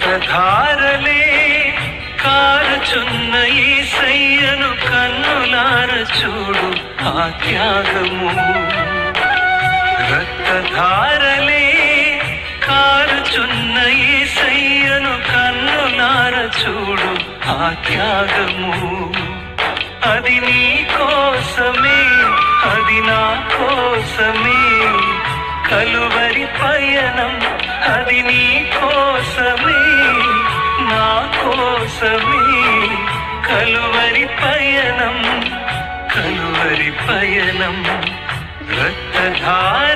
రక్తధారలే కారుచున్న యేసయ్యను కన్నులార చూడు ఆ త్యాగము. రక్తధారలే కారుచున్న యేసయ్యను కన్నులార చూడు ఆ త్యాగము. అది నీ కోసమే, అది నా కోసమే కలువరి పయనం. అది నీ కోసమే, నా కోసమే కలువరి పయనం, కలువరి పయనం. రక్తధార